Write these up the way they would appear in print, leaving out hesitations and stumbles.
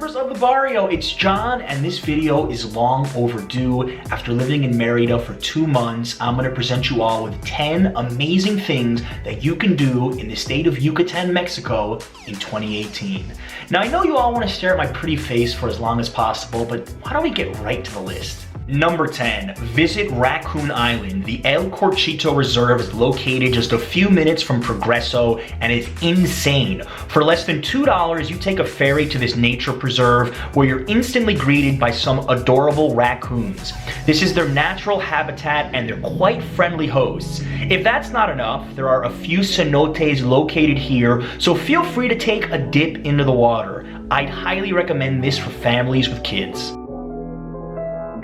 members of the Barrio, it's John, and this video is long overdue. After living in Merida for 2 months, I'm gonna present you all with 10 amazing things that you can do in the state of Yucatan, Mexico in 2018. Now, I know you all wanna stare at my pretty face for as long as possible, but why don't we get right to the list? Number 10, visit Raccoon Island. The El Corchito Reserve is located just a few minutes from Progreso and is insane. For less than $2, you take a ferry to this nature preserve where you're instantly greeted by some adorable raccoons. This is their natural habitat and they're quite friendly hosts. If that's not enough, there are a few cenotes located here, so feel free to take a dip into the water. I'd highly recommend this for families with kids.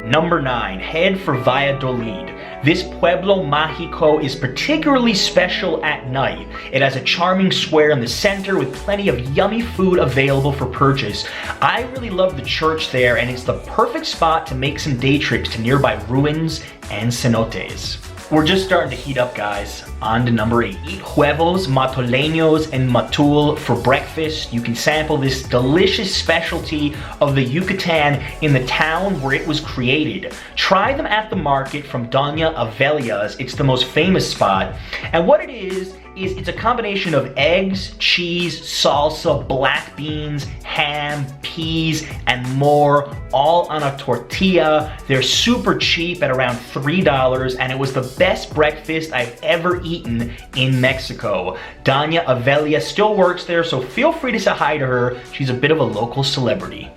Number 9, head for Valladolid. This Pueblo Mágico is particularly special at night. It has a charming square in the center with plenty of yummy food available for purchase. I really love the church there, and it's the perfect spot to make some day trips to nearby ruins and cenotes. We're just starting to heat up, guys. On to number 8. Eat huevos, matoleños, and matul for breakfast. You can sample this delicious specialty of the Yucatan in the town where it was created. Try them at the market from Doña Avelia's. It's the most famous spot. And what it is it's a combination of eggs, cheese, salsa, black beans, ham, peas, and more, all on a tortilla. They're super cheap at around $3, and it was the best breakfast I've ever eaten in Mexico. Doña Avelia still works there, so feel free to say hi to her. She's a bit of a local celebrity.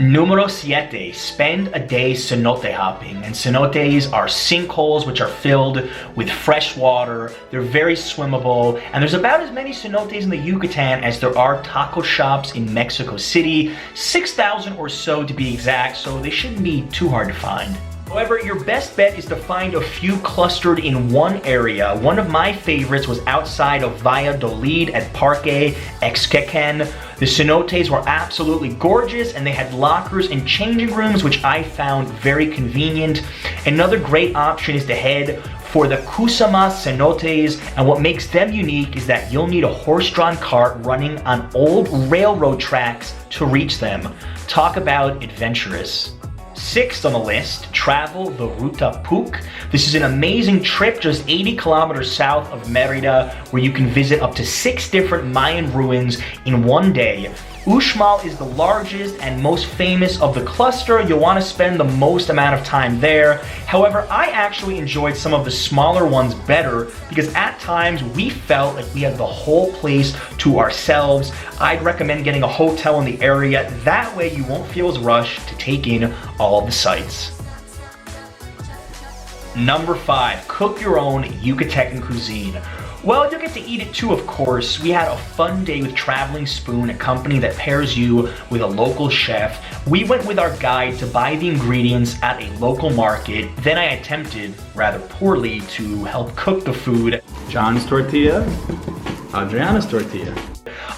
Numero 7, spend a day cenote hopping. And cenotes are sinkholes which are filled with fresh water. They're very swimmable, and there's about as many cenotes in the Yucatan as there are taco shops in Mexico City, 6,000 or so to be exact, so they shouldn't be too hard to find. However, your best bet is to find a few clustered in one area. One of my favorites was outside of Valladolid at Parque Exquequén. The cenotes were absolutely gorgeous, and they had lockers and changing rooms, which I found very convenient. Another great option is to head for the Kusama cenotes, and what makes them unique is that you'll need a horse-drawn cart running on old railroad tracks to reach them. Talk about adventurous. 6th on the list, travel the Ruta Puc. This is an amazing trip just 80 kilometers south of Merida, where you can visit up to 6 different Mayan ruins in one day. Uxmal is the largest and most famous of the cluster. You'll want to spend the most amount of time there. However, I actually enjoyed some of the smaller ones better because at times we felt like we had the whole place to ourselves. I'd recommend getting a hotel in the area. That way you won't feel as rushed to take in all of the sights. Number 5, cook your own Yucatecan cuisine. Well, you'll get to eat it too, of course. We had a fun day with Traveling Spoon, a company that pairs you with a local chef. We went with our guide to buy the ingredients at a local market. Then I attempted, rather poorly, to help cook the food. John's tortilla, Adriana's tortilla.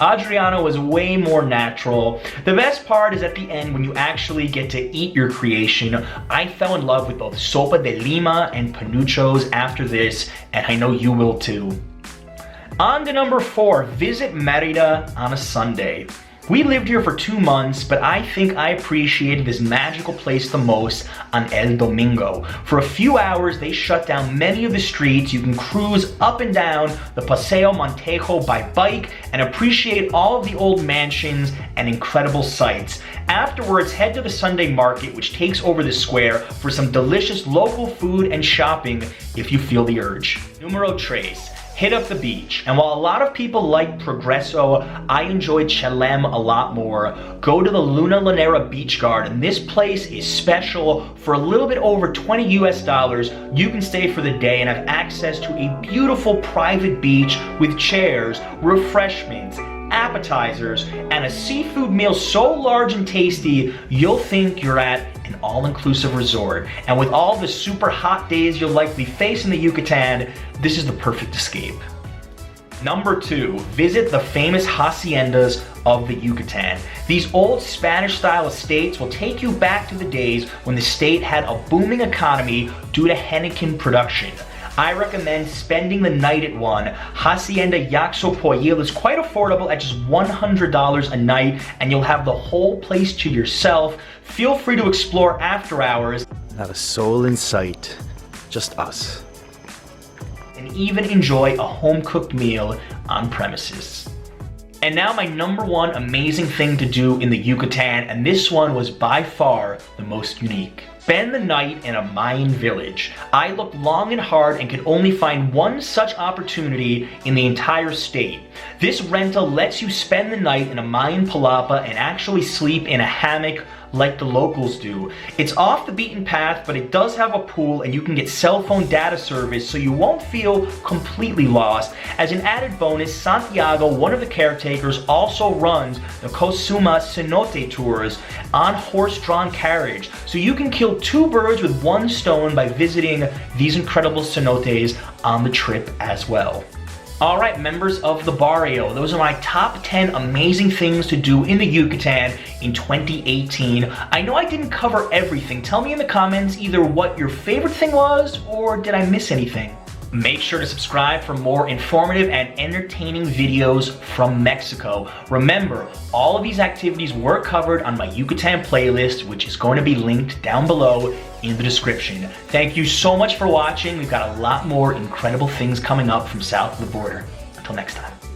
Adriana was way more natural. The best part is at the end when you actually get to eat your creation. I fell in love with both sopa de lima and panuchos after this, and I know you will too. On to number 4, visit Merida on a Sunday. We lived here for 2 months, but I think I appreciated this magical place the most on El Domingo. For a few hours, they shut down many of the streets. You can cruise up and down the Paseo Montejo by bike and appreciate all of the old mansions and incredible sights. Afterwards, head to the Sunday market, which takes over the square, for some delicious local food and shopping if you feel the urge. Numero 3. Hit up the beach. And while a lot of people like Progreso, I enjoyed Chelem a lot more. Go to the Luna Lanera Beach Garden. This place is special. For a little bit over $20 US, you can stay for the day and have access to a beautiful private beach with chairs, refreshments, appetizers, and a seafood meal so large and tasty, you'll think you're at an all-inclusive resort. And with all the super hot days you'll likely face in the Yucatan, this is the perfect escape. Number 2, visit the famous Haciendas of the Yucatan. These old Spanish-style estates will take you back to the days when the state had a booming economy due to henequen production. I recommend spending the night at one. Hacienda Yaxopoyil is quite affordable at just $100 a night, and you'll have the whole place to yourself. Feel free to explore after hours. Not a soul in sight, just us. And even enjoy a home-cooked meal on premises. And now my number one amazing thing to do in the Yucatan, and this one was by far the most unique. Spend the night in a Mayan village. I looked long and hard and could only find one such opportunity in the entire state. This rental lets you spend the night in a Mayan palapa and actually sleep in a hammock like the locals do. It's off the beaten path, but it does have a pool and you can get cell phone data service, so you won't feel completely lost. As an added bonus, Santiago, one of the caretakers, also runs the Cosuma Cenote tours on horse-drawn carriage. So you can kill two birds with one stone by visiting these incredible cenotes on the trip as well. All right, members of the Barrio, those are my top 10 amazing things to do in the Yucatan in 2018. I know I didn't cover everything. Tell me in the comments either what your favorite thing was or did I miss anything? Make sure to subscribe for more informative and entertaining videos from Mexico. Remember, all of these activities were covered on my Yucatan playlist, which is going to be linked down below in the description. Thank you so much for watching. We've got a lot more incredible things coming up from south of the border. Until next time.